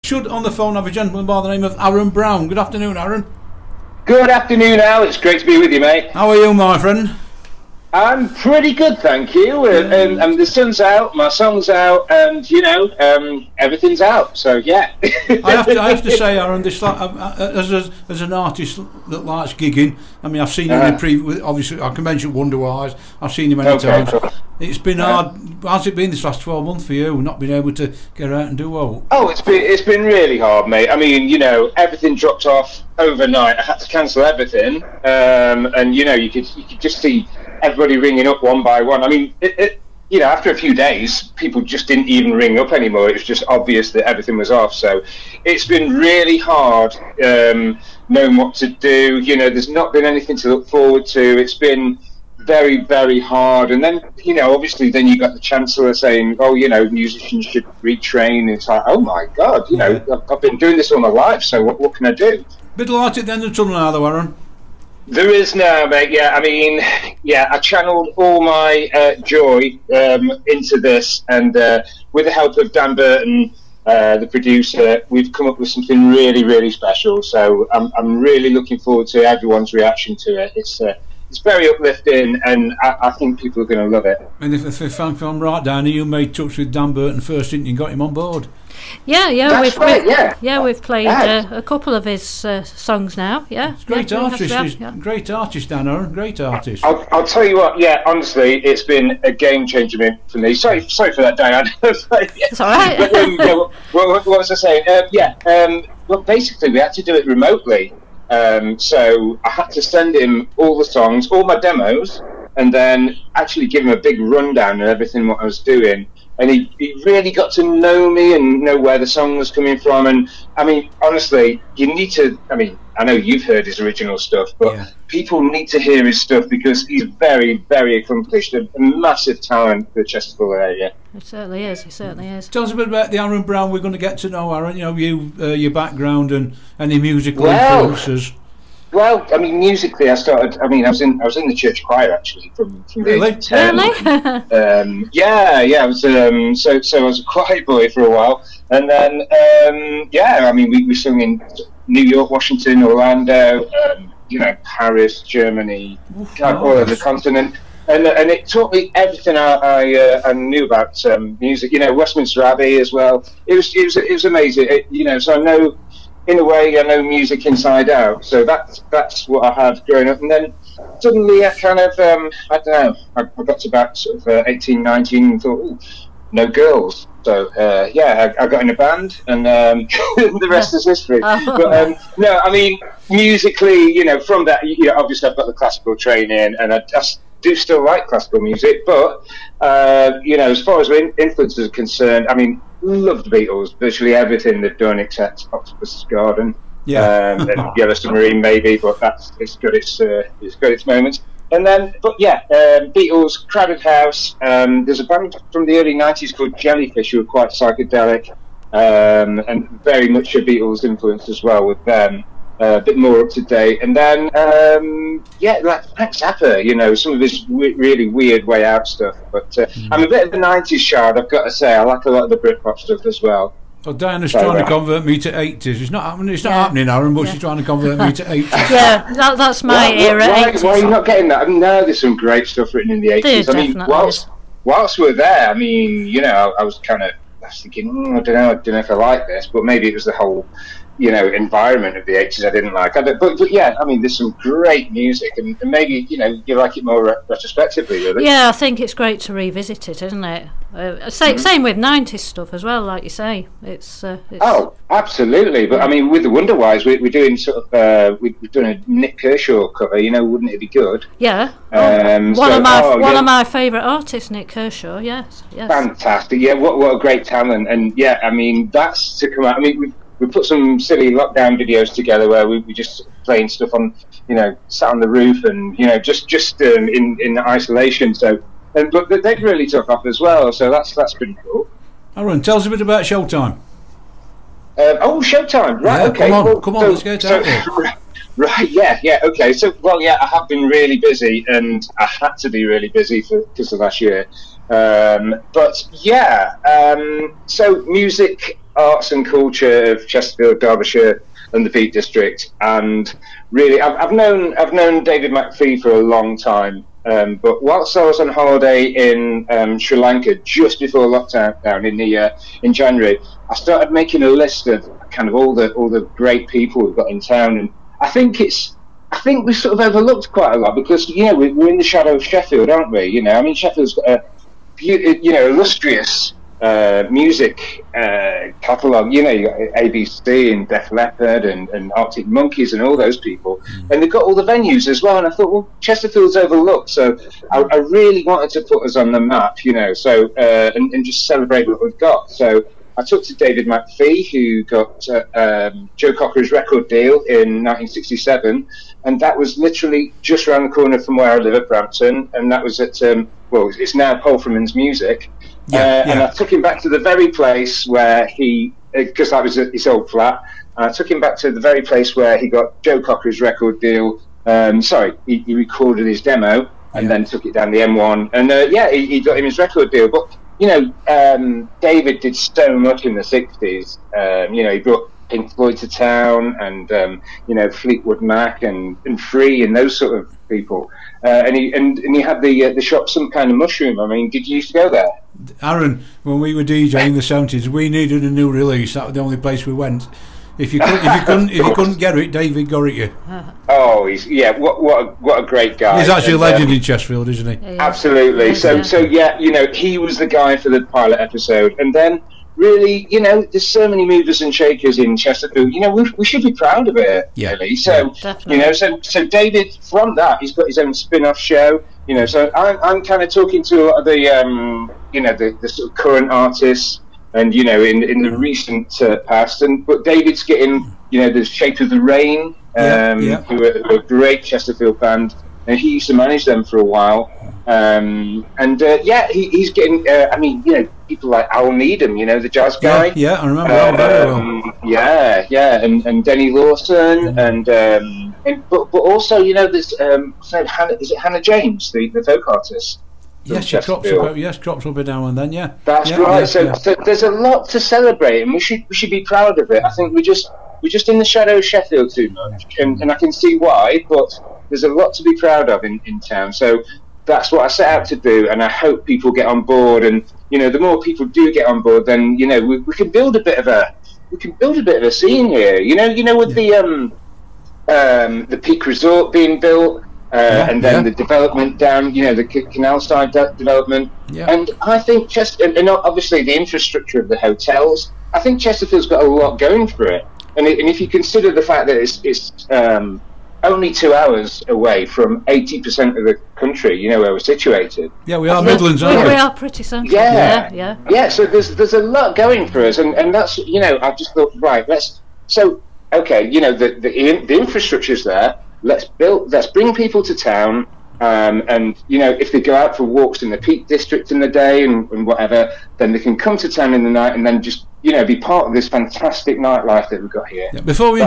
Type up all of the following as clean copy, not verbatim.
Should on the phone have a gentleman by the name of Aaron Brown. Good afternoon, Aaron. Good afternoon, Al. It's great to be with you, mate. How are you, my friend? I'm pretty good, thank you. And the sun's out, my song's out, and you know, everything's out. So yeah. I have to say, Aaron, this as an artist that likes gigging. I mean, I've seen you in obviously, I can mention Wonderwise. I've seen you many times. Cool. It's been hard. How's it been this last 12 months for you, not being able to get out and do well? Oh, it's been really hard, mate. I mean, you know, everything dropped off overnight. I had to cancel everything, and you know, you could just see everybody ringing up one by one. I mean, you know, after a few days, people just didn't even ring up anymore. It was just obvious that everything was off. So it's been really hard knowing what to do. You know, there's not been anything to look forward to. It's been very, very hard. And then, you know, obviously then you got the Chancellor saying, oh, you know, musicians should retrain. It's like, oh my God, you know, I've been doing this all my life, so what can I do? Bit of light at the end of the tunnel now, though, Aaron. There is now, mate. Yeah, I mean, yeah, I channeled all my joy into this, and with the help of Dan Burton, the producer, we've come up with something really, really special. So I'm really looking forward to everyone's reaction to it. It's very uplifting, and I think people are going to love it. And if I'm right, Danny, you made touch with Dan Burton first, didn't you? And got him on board. Yeah, we've played a couple of his songs now. Yeah, he's a great artist. Great artist, Dan Aaron. Great artist. I'll tell you what. Yeah, honestly, it's been a game changer for me. Sorry for that, Diane. It's all right. But, what was I saying? Well, basically, we had to do it remotely. So I had to send him all the songs, all my demos, and then actually give him a big rundown of everything what I was doing. And he really got to know me and know where the song was coming from. And I mean, honestly, you need to. I mean, I know you've heard his original stuff, but people need to hear his stuff because he's very, very accomplished, a massive talent for the Chesterfield area. It certainly is. He certainly is. Tell us a bit about the Aaron Brown we're going to get to know, Aaron. You know, your background and any musical influences. Well, I mean, musically, I started. I mean, I was in the church choir actually from the age of 10. Really? Yeah. I was so I was a choir boy for a while, and then I mean, we sung in New York, Washington, Orlando, you know, Paris, Germany, all over the continent, and it taught me everything I knew about music. You know, Westminster Abbey as well. It was amazing. You know, so I know. In a way, I know music inside out, so that's what I had growing up. And then suddenly, I kind of, I don't know, I got to about sort of 18, 19, and thought, ooh, no girls. So I got in a band, and the rest is history. But no, I mean, musically, you know, from that, you know, obviously I've got the classical training, and I do still like classical music. But you know, as far as influences are concerned, I mean. Love the Beatles, virtually everything they've done except Octopus's Garden, and Yellow Submarine maybe, but it's got its moments. And then, Beatles, Crowded House. There's a band from the early '90s called Jellyfish who were quite psychedelic, and very much a Beatles influence as well with them. A bit more up to date, and then like Frank Zappa, you know, some of his really weird way out stuff. But I'm a bit of a '90s child, I've got to say. I like a lot of the Britpop stuff as well. Well, Diana's trying to convert me to '80s. It's not happening. It's not happening, Aaron. But she's trying to convert me to '80s. Yeah, that's my era. Why are you not getting that? I mean, no, there's some great stuff written in the '80s. I mean, whilst we're there, I mean, you know, I was thinking, I don't know if I like this, but maybe it was the whole. You know, environment of the '80s I didn't like. But yeah, I mean, there's some great music, and maybe, you know, you like it more retrospectively, really. Yeah, I think it's great to revisit it, isn't it? Same with '90s stuff as well, like you say. It's oh, absolutely. But I mean, with the Wonderwise, we're doing sort of we're doing a Nick Kershaw cover. You know, wouldn't it be good? Yeah. One of my favourite artists, Nick Kershaw. Yes. Fantastic. Yeah. What a great talent. And yeah, I mean, that's to come out. I mean, we put some silly lockdown videos together where we just playing stuff on, you know, sat on the roof and, you know, just in isolation. So, but they've really took off as well. So that's pretty cool. Aaron, tell us a bit about Showtime. Showtime. Right. Yeah, okay. Come on. Let's get to it. Right. Yeah. Okay. So, I have been really busy, and I had to be really busy because of last year. So music. arts and culture of Chesterfield, Derbyshire, and the Peak District. And really, I've known David McPhee for a long time. But whilst I was on holiday in Sri Lanka just before lockdown in January, I started making a list of kind of all the great people we've got in town, and I think we sort of overlooked quite a lot because we're in the shadow of Sheffield, aren't we? I mean, Sheffield's got a illustrious music catalogue. You got ABC and Def Leppard and Arctic Monkeys and all those people, and they've got all the venues as well. And I thought, well, Chesterfield's overlooked, so I really wanted to put us on the map, so and just celebrate what we've got. So I took to David McPhee, who got Joe Cocker's record deal in 1967, and that was literally just around the corner from where I live at Brampton, and that was at it's now Paul Freeman's Music. And I took him back to the very place where because that was his old flat, and I took him back to the very place where he got Joe Cocker's record deal. He recorded his demo and then took it down the M1, and he got him his record deal. But David did so much in the 60s. He brought Pink Floyd to town, and Fleetwood Mac and Free and those sort of people. And he had the shop Some Kind of Mushroom. I mean, did you used to go there? Aaron, when we were DJing in the 70s, we needed a new release. That was the only place we went. If you couldn't get it, David got it you. Oh, what a great guy. He's actually a legend in Chesterfield, isn't he? Yeah. Absolutely. So he was the guy for the pilot episode, and then really, there's so many movers and shakers in Chesterfield. We should be proud of it, really. So so David, from that, he's got his own spin-off show. So I'm kind of talking to a lot of the sort of current artists. And in the recent past, but David's getting the Shape of the Rain, who are a great Chesterfield band, and he used to manage them for a while. He's getting. People like Al Needham, the jazz guy. Yeah, I remember Al very well. And Denny Lawson, but also there's is it Hannah James, the folk artist. Yes, she crops up every now and then. Yeah, that's right. So there's a lot to celebrate, and we should be proud of it. I think we're just in the shadow of Sheffield too much, and I can see why. But there's a lot to be proud of in town. So that's what I set out to do, and I hope people get on board. And the more people do get on board, then we can build a bit of a scene here. With the Peak Resort being built. And then the development down, the canal side development, and I think and obviously the infrastructure of the hotels. I think Chesterfield's got a lot going for it, and if you consider the fact that it's only 2 hours away from 80% of the country, where we're situated. Yeah, we are Midlands, aren't we? We are pretty central. Yeah. So there's a lot going for us, and that's I just thought, right, let's the infrastructure's there. Let's bring people to town, and if they go out for walks in the Peak District in the day and whatever, then they can come to town in the night and then just be part of this fantastic nightlife that we've got here. Yeah, before you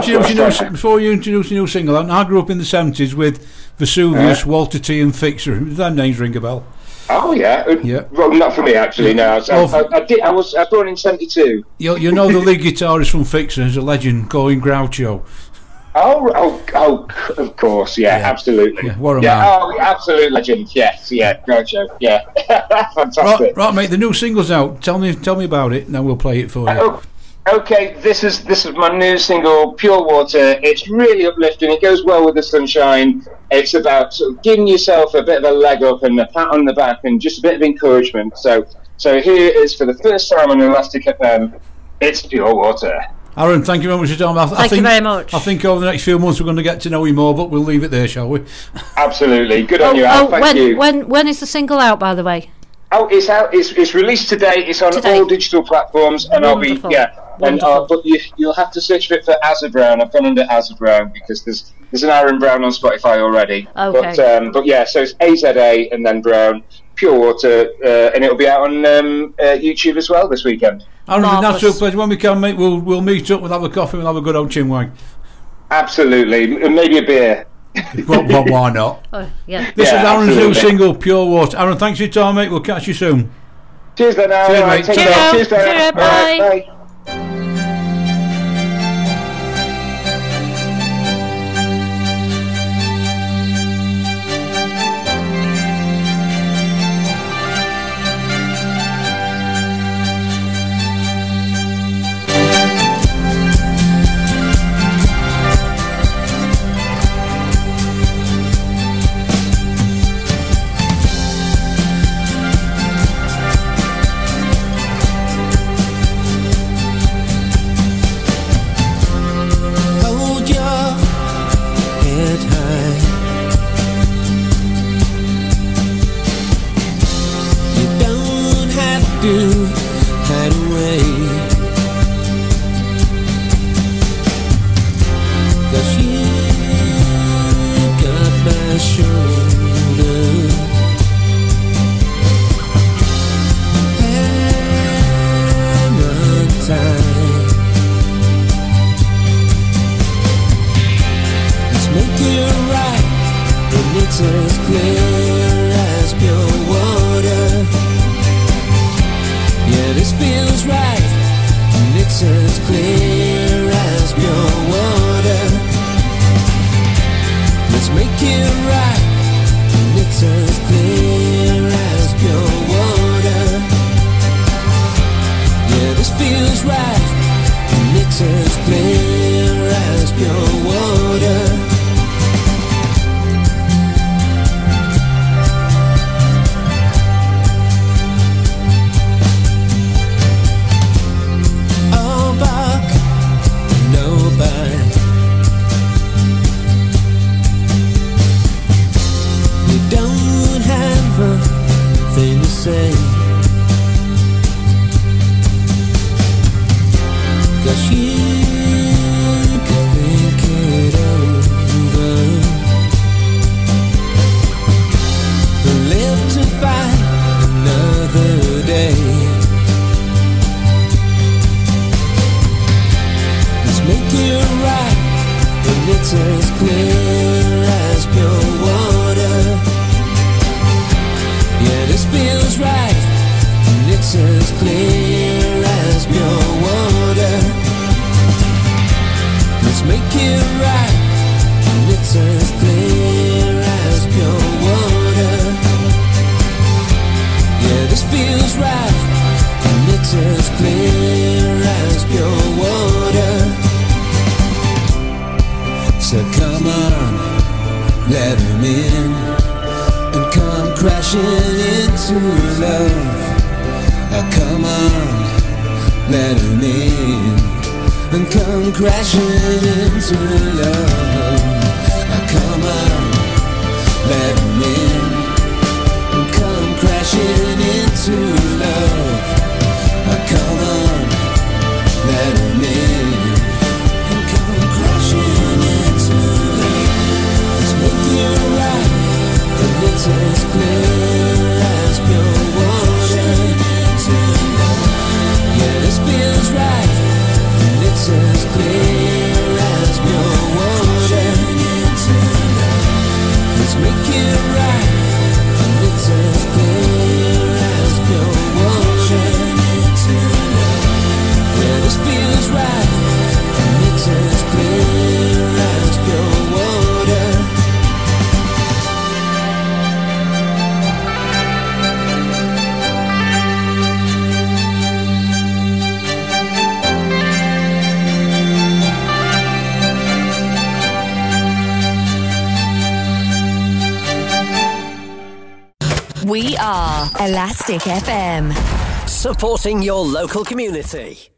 introduce your new single, I grew up in the 70s with Vesuvius, Walter T and Fixer. Does that names ring a bell? Oh yeah. Well, not for me actually. No, I was born in 72. You know the lead guitarist from Fixer is a legend, Going Groucho. Oh, of course, absolutely. Yeah, what a man. Oh, absolute legend. Yes, gotcha. Yeah, fantastic. Right, mate. The new single's out. Tell me about it, and then we'll play it for you. Okay, this is my new single, Pure Water. It's really uplifting. It goes well with the sunshine. It's about sort of giving yourself a bit of a leg up and a pat on the back and just a bit of encouragement. So here it is for the first time on Elastic FM. It's Pure Water. Aaron, thank you very much for your time. Thank you very much. I think over the next few months we're going to get to know you more, but we'll leave it there, shall we? Absolutely. Good on you, Al. Thank you. When is the single out, by the way? Oh, it's out. It's released today. It's on all digital platforms, and Wonderful. But you'll have to search for it for Azza Brown. I've gone under Azza Brown because there's an Aaron Brown on Spotify already. Okay. So it's AZA and then Brown, Pure Water, and it'll be out on YouTube as well this weekend. Aaron, it's an absolute pleasure. When we can, mate, we'll meet up, we'll have a coffee, we'll have a good old chinwag. Absolutely, and maybe a beer. Well, why not? Yeah. This is Aaron's new single, Pure Water. Aaron, thanks for your time, mate. We'll catch you soon. Cheers, then, Aaron. Cheers, mate. Cheers, mate. Cheers, Bye. Bye. make it right, and it's as clear as pure water. Yeah, this feels right, and it's as clear as pure water. Let's make it right, and it's as clear as pure water. Yeah, this feels right, and it's as clear as pure water. All bark, no bite. You don't have a thing to say, 'cause you could think it over, live to fight another day. Let's make it right, and it's as clear as pure water. Yeah, this feels right, and it's as clear as pure water. Let's make it right, and it's as clear as pure water. Yeah, this feels right, and it's as clear as pure water. So come on, let him in, and come crashing into love. Oh, come on, let him in, and come crashing into love. Oh, come on, let him in, and come crashing into love. Oh, come on, let him in, and come crashing into love. Let's make it right, and it's as clear as pure water. Yeah, this feels right, and it's as clear as pure water. Let's make it right, and it's as clear as pure water. Yeah, this feels right, and it's as clear as pure water. We are Elastic FM. Supporting your local community.